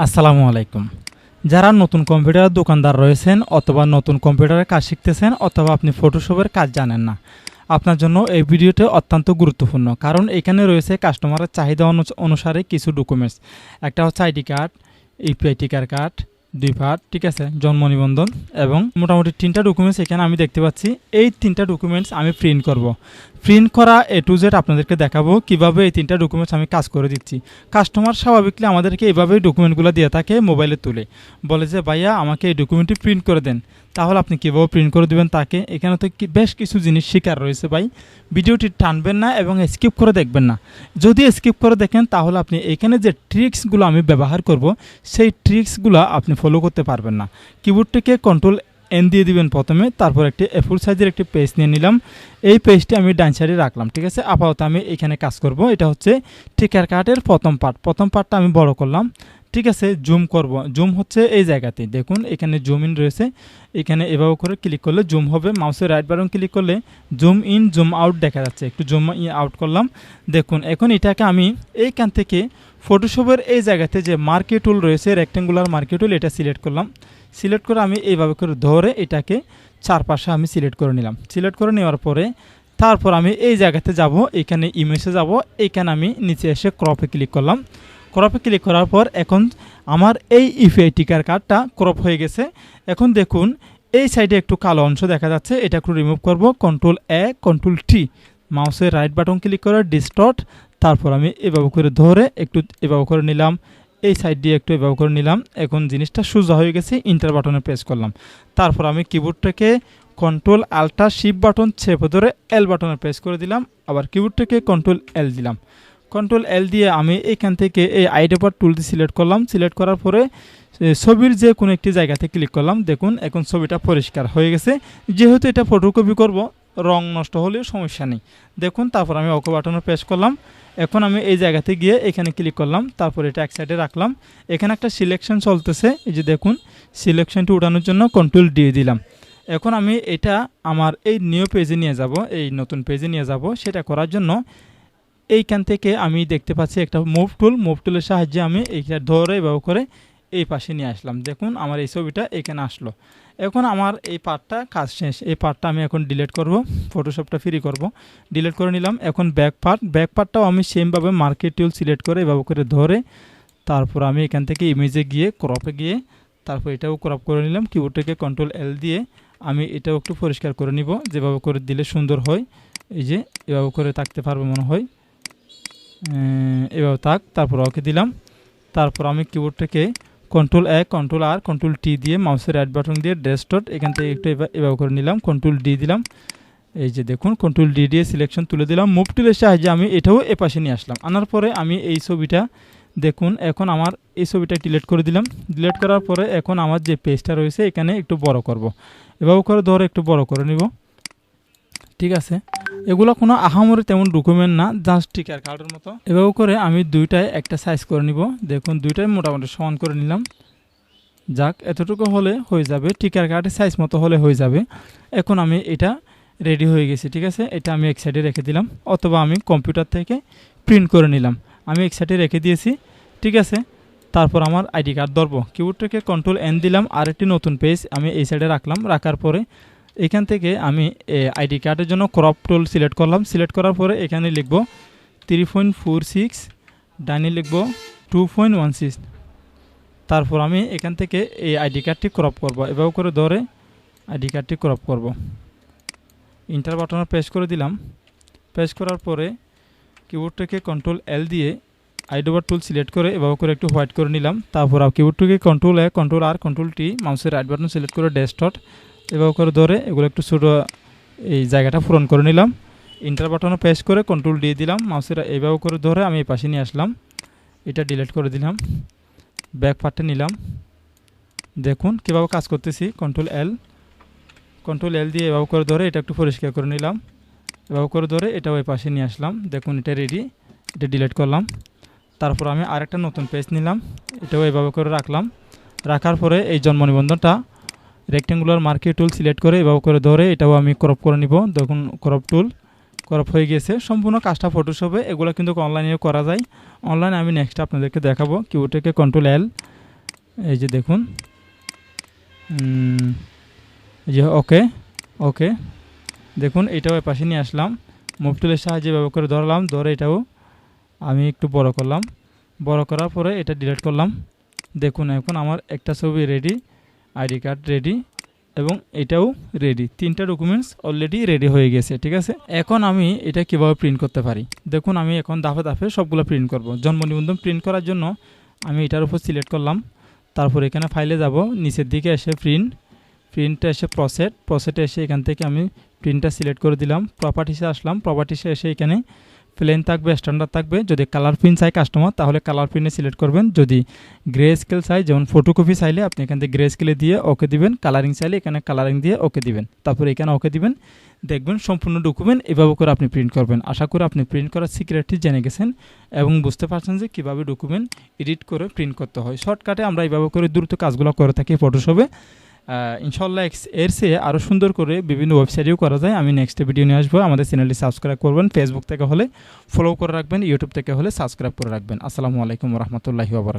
আসসালামু আলাইকুম। যারা নতুন কম্পিউটার দোকানদার রয়েছেন অথবা নতুন কম্পিউটারের কাজ শিখতেছেন অথবা আপনি ফটোশপের কাজ জানেন না, আপনার জন্য এই ভিডিওটি অত্যন্ত গুরুত্বপূর্ণ। কারণ এখানে রয়েছে কাস্টমারের চাহিদা অনুসারে কিছু ডকুমেন্টস। একটা হচ্ছে আইডি কার্ড, ইউপিআই টিকার কার্ড, 2 পার্ট, ঠিক আছে, জন্ম নিবন্ধন এবং মোটামুটি 3টা ডকুমেন্টস এখানে আমি দেখতে পাচ্ছি। এই 3টা ডকুমেন্টস আমি প্রিন্ট করব। প্রিন্ট করা এ টু জেড আপনাদেরকে দেখাবো কিভাবে এই 3টা ডকুমেন্টস আমি কাজ করে দিচ্ছি। কাস্টমার স্বাভাবিকলি আমাদেরকে এইভাবেই ডকুমেন্টগুলো দিয়ে থাকে, মোবাইলে তুলে বলে যে ভাইয়া আমাকে এই ডকুমেন্টটি প্রিন্ট করে দেন। তাহলে আপনি কীভাবে প্রিন্ট করে দেবেন তাকে? এখানে তো বেশ কিছু জিনিস শেখার রয়েছে ভাই। ভিডিওটি টানবেন না এবং স্কিপ করে দেখবেন না। যদি স্কিপ করে দেখেন তাহলে আপনি এখানে যে ট্রিক্সগুলো আমি ব্যবহার করব সেই ট্রিক্সগুলো আপনি ফলো করতে পারবেন না। কিবোর্ডটিকে কন্ট্রোল এন দিয়ে দিবেন প্রথমে, তারপর একটি এ4 সাইজের একটি পেজ নিয়ে নিলাম। এই পেজটি আমি ডান সাইডে রাখলাম, ঠিক আছে। আপাতত আমি এখানে কাজ করব। এটা হচ্ছে টিকার কার্ডের প্রথম পার্টটা আমি বড় করলাম, ঠিক আছে। জুম করব, জুম হচ্ছে এই জায়গাতে দেখুন, এখানে জুম ইন রয়েছে। এখানে এভাবে করে ক্লিক করলে জুম হবে, মাউসের রাইট বাটন ক্লিক করলে জুম ইন জুম আউট দেখা যাচ্ছে। একটু জুম ইন আউট করলাম, দেখুন। এখন এটাকে আমি এইখান থেকে ফটোশপের এই জায়গাতে যে মার্কি টুল রয়েছে, রেক্টেঙ্গুলার মার্কি টুল, এটা সিলেক্ট করলাম। সিলেক্ট করে আমি এইভাবে করে ধরে এটাকে চারপাশে আমি সিলেক্ট করে নিলাম। সিলেক্ট করে নেওয়ার পরে তারপর আমি এই জায়গাতে যাব, এখানে ইমেজে যাব। এইখানে আমি নিচে এসে ক্রপে ক্লিক করলাম। ক্রপে ক্লিক করার পর এখন আমার এই ইউপিআই টিকার কার্ডটা ক্রপ হয়ে গেছে। এখন দেখুন এই সাইডে একটু কালো অংশ দেখা যাচ্ছে, এটা একটু রিমুভ করব। কন্ট্রোল এ কন্ট্রোল টি, মাউসের রাইট বাটন ক্লিক করে ডিস্টর্ট। তারপর আমি এভাবে করে ধরে একটু এভাবে করে নিলাম, এই সাইড দিয়ে একটু এভাবে করে নিলাম। এখন জিনিসটা সোজা হয়ে গেছে, ইন্টার বাটনে প্রেস করলাম। তারপর আমি কিবোর্ডটাকে কন্ট্রোল আল্টা শিফট বাটন চেপে ধরে এল বাটনে প্রেস করে দিলাম। আবার কিবোর্ডটাকে কন্ট্রোল এল দিলাম। কন্ট্রোল এল দিয়ে আমি এখান থেকে এই আইডেপার টুলটি সিলেক্ট করলাম। সিলেক্ট করার পরে ছবির যে কোনো একটি জায়গাতে ক্লিক করলাম। দেখুন এখন ছবিটা পরিষ্কার হয়ে গেছে। যেহেতু এটা ফটোকপি করব, রং নষ্ট হলেও সমস্যা নেই। দেখুন, তারপর আমি ওকে বাটনে প্রেস করলাম। এখন আমি এই জায়গাতে গিয়ে এখানে ক্লিক করলাম, তারপর এটা এক সাইডে রাখলাম। এখানে একটা সিলেকশন চলতেছে, এই যে দেখুন, সিলেকশনটি উঠানোর জন্য কন্ট্রোল ডি দিলাম। এখন আমি এটা আমার এই নিউ পেজে নিয়ে যাব, এই নতুন পেজে নিয়ে যাব। সেটা করার জন্য এইখান থেকে আমি দেখতে পাচ্ছি একটা মুভ টুলের সাহায্যে আমি এইটা ধরে ব্যবহার করে এই পাশে নিয়ে আসলাম। দেখুন আমার এই ছবিটা এখানে আসলো। এখন আমার এই পার্টটা কাজ শেষ। এই পার্টটা আমি এখন ডিলিট করব, ফটোশপটা ফ্রি করব। ডিলিট করে নিলাম। এখন ব্যাক পার্টটাও আমি সেমভাবে মার্কেট টুল সিলেক্ট করে ব্যবহার করে ধরে তারপর আমি এখান থেকে ইমেজে গিয়ে ক্রপে গিয়ে তারপর এটাও ক্রপ করে নিলাম। কিবোর্ডটাকে কন্ট্রোল এল দিয়ে আমি এটাও একটু পরিষ্কার করে নিব, যেভাবে করে দিলে সুন্দর হয়। এই যে এভাবে করে থাকতে পারবে মনে হয়, এভাবে থাক। তারপর ওকে দিলাম। তারপর আমি কিবোর্ডটাকে কন্ট্রোল এ কন্ট্রোল আর কন্ট্রোল টি দিয়ে মাউসের রাইট বাটন দিয়ে ডেস্কটপ এখান থেকে একটু এভাবে করে নিলাম। কন্ট্রোল ডি দিলাম। এই যে দেখুন, কন্ট্রোল ডি দিয়ে সিলেকশন তুলে দিলাম। মুভ টুলের সাহায্যে আমি এটাও এপাশে নিয়ে আসলাম। আনার পরে আমি এই ছবিটা দেখুন, এখন আমার এই ছবিটা ডিলিট করে দিলাম। ডিলিট করার পরে এখন আমার যে পেজটা রয়েছে এখানে একটু বড় করব। এভাবে করে ধরে একটু বড় করে নিব, ঠিক আছে। এগুলো কোনো আহামরি তেমন ডকুমেন্ট না, জাস্ট টিকার কার্ডের মতো। এভাবে করে আমি দুইটায় একটা সাইজ করে নিব। দেখুন দুইটাই মোটামুটি সমান করে নিলাম। যাক, এতটুকু হলে হয়ে যাবে, টিকার কার্ডের সাইজ মতো হলে হয়ে যাবে। এখন আমি এটা রেডি হয়ে গেছি, ঠিক আছে। এটা আমি এক সাইডে রেখে দিলাম, অথবা আমি কম্পিউটার থেকে প্রিন্ট করে নিলাম। আমি এক সাইডে রেখে দিয়েছি, ঠিক আছে। তারপর আমার আইডি কার্ড ধরবো, কিবোর্ডটাকে কন্ট্রোল এন দিলাম। আর একটি নতুন পেজ আমি এই সাইডে রাখলাম। রাখার পরে এখান থেকে আমি আইডি কার্ডের জন্য ক্রপ টুল সিলেক্ট করলাম। সিলেক্ট করার পরে এখানে লিখব 3.46, ডাইনে লিখব 2.16। তারপর আমি এখান থেকে এই আইডি কার্ডটি ক্রপ করব। এভাবে করে ধরে আইডি কার্ডটি ক্রপ করব। ইন্টার বাটনে প্রেস করে দিলাম। প্রেস করার পরে কিবোর্ডটাকে কন্ট্রোল এল দিয়ে আইডোবার টুল সিলেক্ট করে এভাবে করে একটু হোয়াইট করে নিলাম। তারপর কিবোর্ডটাকে কন্ট্রোল এ কন্ট্রোল আর কন্ট্রোল টি মাউসের রাইট বাটন সিলেক্ট করে ডেস্কটপ এভাবে করে ধরে এগুলো একটু ছোটো এই জায়গাটা পূরণ করে নিলাম। ইন্টার বাটনে প্রেস করে কন্ট্রোল দিয়ে দিলাম। মাউসের এইভাবে করে ধরে আমি এই পাশে নিয়ে আসলাম। এটা ডিলিট করে দিলাম। ব্যাক পার্টে নিলাম। দেখুন কীভাবে কাজ করতেছি। কন্ট্রোল এল দিয়ে এভাবে করে ধরে এটা একটু পরিষ্কার করে নিলাম। এভাবে করে ধরে এটা ওই পাশে নিয়ে আসলাম। দেখুন এটা রেডি। এটা ডিলিট করলাম। তারপর আমি আরেকটা নতুন পেজ নিলাম, এটাও এভাবে করে রাখলাম। রাখার পরে এই জন্ম নিবন্ধনটা রেক্টেঙ্গুলার মার্কি টুল সিলেক্ট করে এভাবে করে ধরে এটাও আমি ক্রপ করে নিব। দেখুন ক্রপ হয়ে গেছে। সম্পূর্ণ কাজটা ফটোশপে, এগুলো কিন্তু অনলাইনেও করা যায়। অনলাইনে আমি নেক্সট আপনাদেরকে দেখাবো। কিবোর্ডটাকে কন্ট্রোল এল এই যে দেখুন, এই যে ওকে ওকে, দেখুন এটাও পাশে নিয়ে আসলাম, মুভ টুলের সাহায্যে ব্যবহার করে ধরলাম, ধরে এটাও আমি একটু বড় করলাম, বড় করার পরে এটা ডিলিট করলাম। দেখুন এখন আমার একটা ছবি রেডি, আইডি কার্ড রেডি এবং এটাও রেডি, তিনটা ডকুমেন্টস অলরেডি রেডি হয়ে গেছে। ঠিক আছে, এখন আমি এটা কিভাবে প্রিন্ট করতে পারি দেখুন, আমি এখন ধাপে ধাপে সবগুলো প্রিন্ট করব। জন্ম নিবন্ধন প্রিন্ট করার জন্য আমি এটার উপর সিলেক্ট করলাম, তারপর এখানে ফাইলে যাব, নিচের দিকে এসে প্রিন্টটা এসে প্রসেটে এসে এখান থেকে আমি প্রিন্টটা সিলেক্ট করে দিলাম। প্রপার্টিসে আসলাম, প্রপার্টিসে এসে এখানে প্লেন থাকবে, স্ট্যান্ডার্ড থাকবে। যদি কালার প্রিন্ট চাই কাস্টমার তাহলে কালার প্রিন্টে সিলেক্ট করবেন, যদি গ্রে স্কেল চাই যেমন ফটোকপি চাইলে আপনি এখান থেকে গ্রে স্কেলে দিয়ে ওকে দিবেন, কালারিং চাইলে এখানে কালারিং দিয়ে ওকে দিবেন, তারপর এখানে ওকে দিবেন। দেখবেন সম্পূর্ণ ডকুমেন্ট এভাবে করে আপনি প্রিন্ট করবেন। আশা করি আপনি প্রিন্ট করার সিক্রেটটি জেনে গেছেন এবং বুঝতে পারছেন যে কীভাবে ডকুমেন্ট এডিট করে প্রিন্ট করতে হয়। শর্টকাটে আমরা এইভাবে করে দ্রুত কাজগুলো করে থাকি ফটোশপে। ইনশাল্লাহ এর চেয়ে আরও সুন্দর করে বিভিন্ন ওয়েবসাইটেও করা যায়। আমি নেক্সট ভিডিও নিয়ে আসবো। আমাদের চ্যানেলটি সাবস্ক্রাইব করবেন, ফেসবুক থেকে হলে ফলো করে রাখবেন, ইউটিউব থেকে হলে সাবস্ক্রাইব করে রাখবেন। আসসালামু আলাইকুম রহমতুল্লাহি ওয়া বারাকাতুহু।